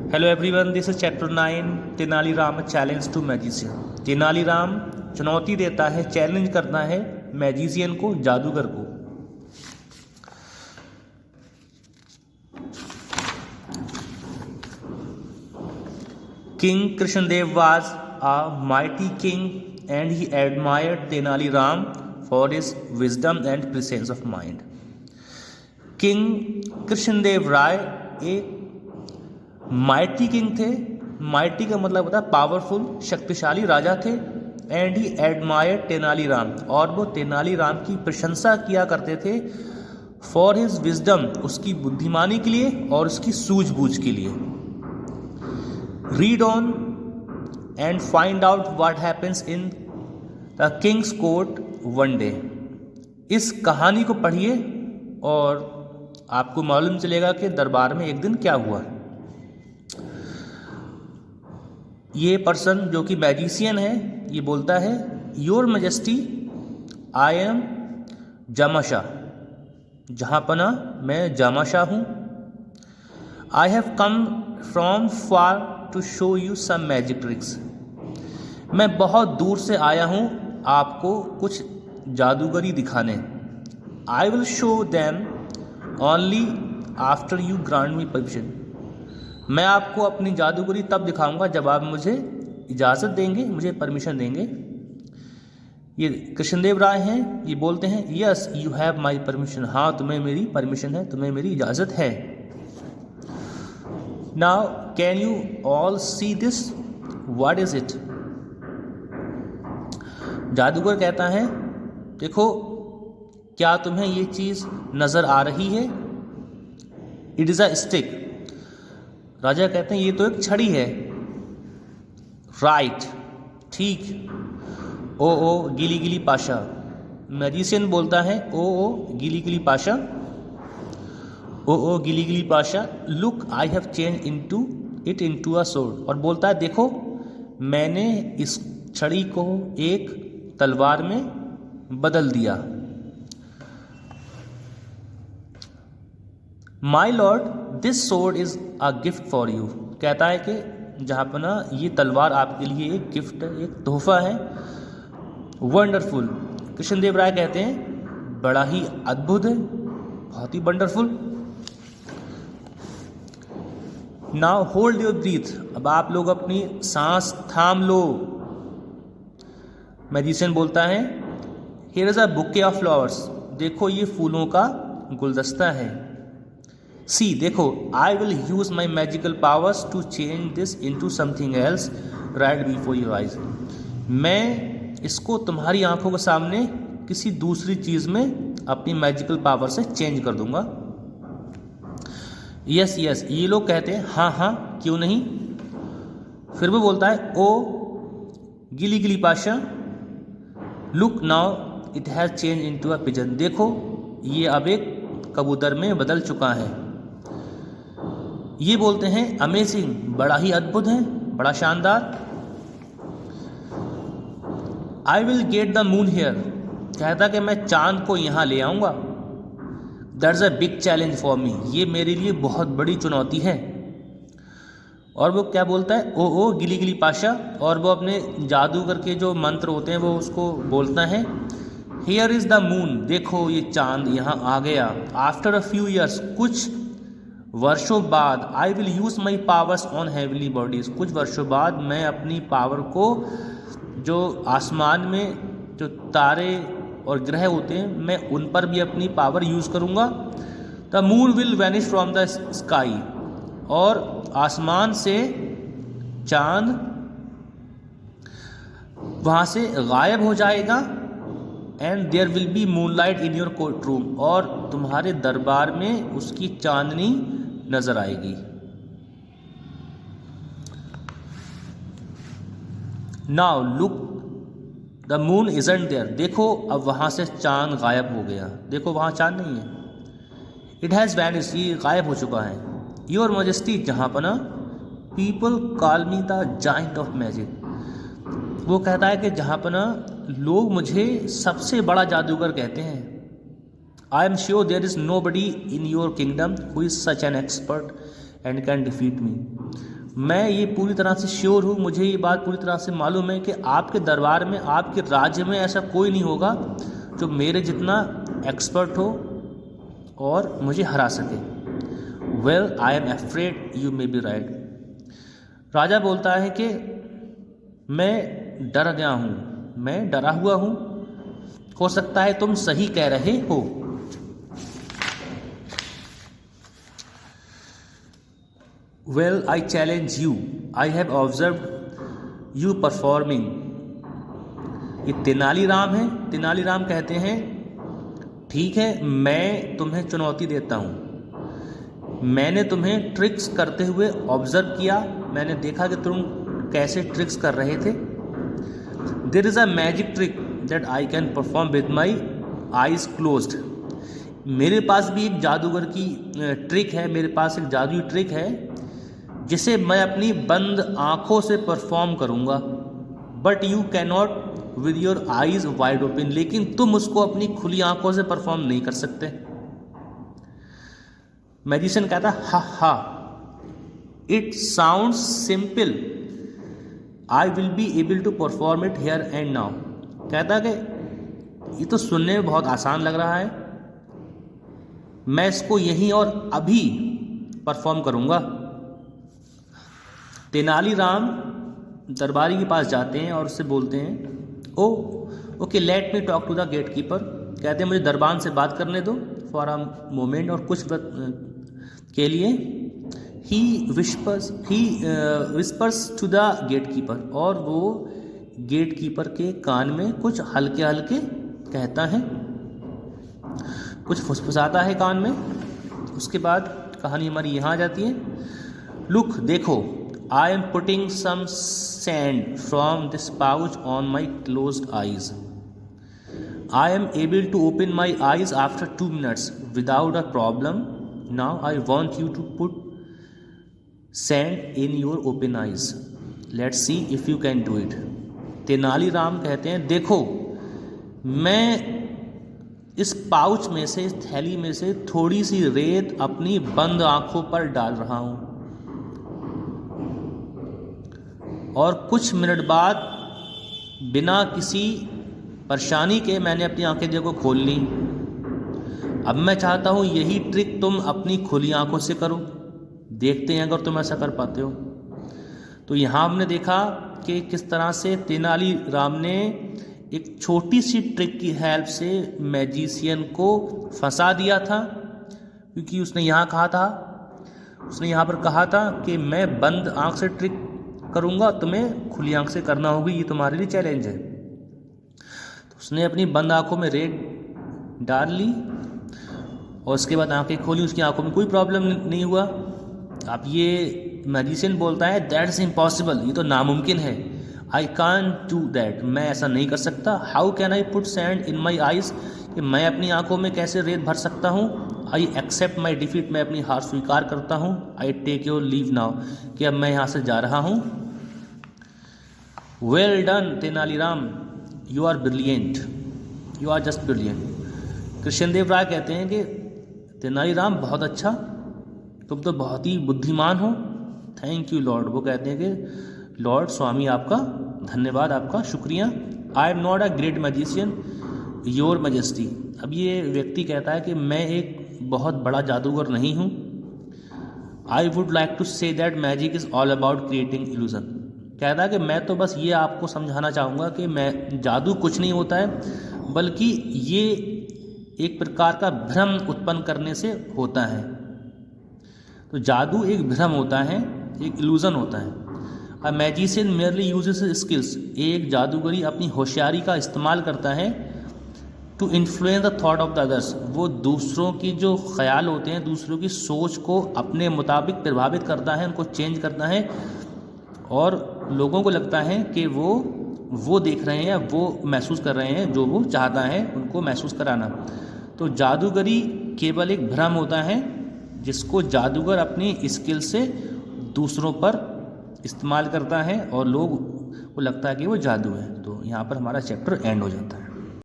Hello everyone, this is chapter 9 Tenaliram challenge to magician. Tenaliram चुनौती देता है, चैलेंज करता है मैजिशियन को, जादूगर को। King Krishnadev was a mighty king and he admired Tenali Ram for his wisdom and presence of mind. King Krishnadev Rai एक mighty king थे। माइटी का मतलब होता है पावरफुल, शक्तिशाली राजा थे। एंड ही एडमायर्ड तेनालीराम, और वो तेनालीराम की प्रशंसा किया करते थे फॉर हिज विजडम, उसकी बुद्धिमानी के लिए और उसकी सूझबूझ के लिए। Read on and find out what happens in the Kings court one day. इस कहानी को पढ़िए और आपको मालूम चलेगा कि दरबार में एक दिन क्या हुआ। ये पर्सन जो कि मैजिशियन है, ये बोलता है, your majesty I am Jamashah, जहाँपना मैं जामाशाह हूँ। I have come from far to show you some magic tricks, मैं बहुत दूर से आया हूँ आपको कुछ जादूगरी दिखाने। I will show them only after you grant me permission, मैं आपको अपनी जादूगरी तब दिखाऊंगा जब आप मुझे इजाज़त देंगे, मुझे परमिशन देंगे। ये कृष्णदेव राय हैं, ये बोलते हैं, yes you have my permission, हाँ तुम्हें मेरी परमिशन है, तुम्हें मेरी इजाज़त है। Now can you all see this, what is it. जादूगर कहता है, देखो क्या तुम्हें ये चीज़ नज़र आ रही है। It is a stick. राजा कहते हैं ये तो एक छड़ी है। राइट, ठीक। ओ गिली गिली पाशा, मैजिशियन बोलता है, ओ गिली गिली पाशा, ओ गिली गिली Pasha, look I have change into a sword, और बोलता है देखो मैंने इस छड़ी को एक तलवार में बदल दिया। My lord this sword is a gift for you, कहता है कि जहाँपना ये तलवार आपके लिए एक गिफ्ट है, एक तोहफा है। वंडरफुल, कृष्णदेव राय कहते हैं बड़ा ही अद्भुत है, बहुत ही wonderful. Now hold your breath, अब आप लोग अपनी सांस थाम लो। मैजिशियन बोलता है, here is a bouquet of flowers, देखो ये फूलों का गुलदस्ता है। सी देखो, I will use my magical powers to change this into something else right before your eyes, मैं इसको तुम्हारी आंखों के सामने किसी दूसरी चीज़ में अपनी मैजिकल पावर से चेंज कर दूंगा। यस यस, ये लोग कहते हैं हाँ हाँ क्यों नहीं। फिर वो बोलता है, ओ गिली गिली Pasha, look now it has change into a pigeon, देखो ये अब एक कबूतर में बदल चुका है। ये बोलते हैं अमेजिंग, बड़ा ही अद्भुत है, बड़ा शानदार। I will get the moon here, कहता कि मैं चांद को यहाँ ले आऊँगा। That's a big challenge for me, ये मेरे लिए बहुत बड़ी चुनौती है। और वो क्या बोलता है, ओ गिली गिली पाशा, और वो अपने जादूगर के जो मंत्र होते हैं वो उसको बोलता है, हियर इज़ द मून, देखो ये चांद यहाँ आ गया। आफ्टर अ फ्यू ईयर्स, कुछ वर्षों बाद, I will use my powers on heavenly bodies, कुछ वर्षों बाद मैं अपनी पावर को जो आसमान में जो तारे और ग्रह होते हैं मैं उन पर भी अपनी पावर यूज़ करूँगा। The moon will vanish from the sky, और आसमान से चांद वहाँ से गायब हो जाएगा। And there will be moonlight in your court room, और तुम्हारे दरबार में उसकी चांदनी नजर आएगी। Now look the moon isn't there, देखो अब वहाँ से चांद गायब हो गया, देखो वहाँ चांद नहीं है। इट हैज़ वैनिश, ये गायब हो चुका है। योर मैजेस्टी, जहाँपना, people call me the giant of magic, वो कहता है कि जहाँपना लोग मुझे सबसे बड़ा जादूगर कहते हैं। I am sure there is nobody in your kingdom who is such an expert and can defeat me, मैं ये पूरी तरह से श्योर हूँ, मुझे ये बात पूरी तरह से मालूम है कि आपके दरबार में, आपके राज्य में ऐसा कोई नहीं होगा जो मेरे जितना एक्सपर्ट हो और मुझे हरा सके। Well I am afraid you may be right. राजा बोलता है कि मैं डर गया हूँ, मैं डरा हुआ हूँ, हो सकता है तुम सही कह रहे हो। Well I challenge you, I have observe you performing. ये तेनालीराम है। तेनालीराम कहते हैं ठीक है, मैं तुम्हें चुनौती देता हूँ, मैंने तुम्हें ट्रिक्स करते हुए ऑब्जर्व किया, मैंने देखा कि तुम कैसे ट्रिक्स कर रहे थे। There is a magic trick that I can perform with my eyes closed. मेरे पास भी एक जादूगर की ट्रिक है, मेरे पास एक जादुई ट्रिक है जिसे मैं अपनी बंद आँखों से परफॉर्म करूँगा। But you can not with your eyes wide open, लेकिन तुम उसको अपनी खुली आँखों से परफॉर्म नहीं कर सकते। मैजिशियन कहता ha ha, it sounds simple, I will be able to perform it here and now. कहता कि ये तो सुनने में बहुत आसान लग रहा है, मैं इसको यहीं और अभी परफॉर्म करूँगा। तेनालीराम दरबारी के पास जाते हैं और उससे बोलते हैं okay let me talk to the gate keeper. कहते हैं मुझे दरबान से बात करने दो फॉर अ मोमेंट, और कुछ के लिए। He whispers to the gate keeper, और वो गेट कीपर के कान में कुछ हल्के हल्के कहता है, कुछ फुसफुसाता है कान में। उसके बाद कहानी हमारी यहाँ आ जाती है। लुक, देखो, I am putting some sand from this pouch on my closed eyes. I am able to open my eyes after 2 minutes without a problem. Now I want you to put sand in your open eyes. Let's see if you can do it. Tenaliram कहते हैं देखो, मैं इस pouch में से, इस थैली में से थोड़ी सी रेत अपनी बंद आंखों पर डाल रहा हूँ, और कुछ मिनट बाद बिना किसी परेशानी के मैंने अपनी आंखें देखो खोल ली। अब मैं चाहता हूँ यही ट्रिक तुम अपनी खुली आंखों से करो, देखते हैं अगर तुम ऐसा कर पाते हो। तो यहाँ हमने देखा कि किस तरह से तेनालीराम ने एक छोटी सी ट्रिक की हेल्प से मैजिशियन को फंसा दिया था, क्योंकि उसने यहाँ पर कहा था कि मैं बंद आंख से ट्रिक करूँगा, तुम्हें खुली आंख से करना होगी, ये तुम्हारे लिए चैलेंज है। तो उसने अपनी बंद आंखों में रेत डाल ली और उसके बाद आंखें खोली, उसकी आंखों में कोई प्रॉब्लम नहीं हुआ। अब ये मैजिशियन बोलता है दैट्स इम्पॉसिबल, ये तो नामुमकिन है। आई कांट डू दैट, मैं ऐसा नहीं कर सकता। How can I put sand in my eyes, कि मैं अपनी आंखों में कैसे रेत भर सकता हूँ। आई एक्सेप्ट माई डिफीट, मैं अपनी हार स्वीकार करता हूँ। I take your leave now, कि अब मैं यहाँ से जा रहा हूँ। Well done Tenaliram, you are brilliant, you are just brilliant. Krishnadev Rai कहते हैं कि तेनालीराम बहुत अच्छा, तुम तो बहुत ही बुद्धिमान हो। Thank you Lord. वो कहते हैं कि लॉर्ड स्वामी आपका धन्यवाद, आपका शुक्रिया। I am not a great magician your majesty. अब ये व्यक्ति कहता है कि मैं एक बहुत बड़ा जादूगर नहीं हूँ। I would like to say that magic is all about creating illusion. कहता है कि मैं तो बस ये आपको समझाना चाहूँगा कि मैं जादू कुछ नहीं होता है, बल्कि ये एक प्रकार का भ्रम उत्पन्न करने से होता है। तो जादू एक भ्रम होता है, एक इल्यूजन होता है। A magician merely uses his skills, एक जादूगरी अपनी होशियारी का इस्तेमाल करता है to influence the thought of the others. वो दूसरों की जो ख्याल होते हैं, दूसरों की सोच को अपने मुताबिक प्रभावित करता है, उनको चेंज करता है, और लोगों को लगता है कि वो देख रहे हैं, वो महसूस कर रहे हैं जो वो चाहता है उनको महसूस कराना। तो जादूगरी केवल एक भ्रम होता है जिसको जादूगर अपनी स्किल से दूसरों पर इस्तेमाल करता है और लोग को लगता है कि वो जादू है। तो यहाँ पर हमारा चैप्टर एंड हो जाता है।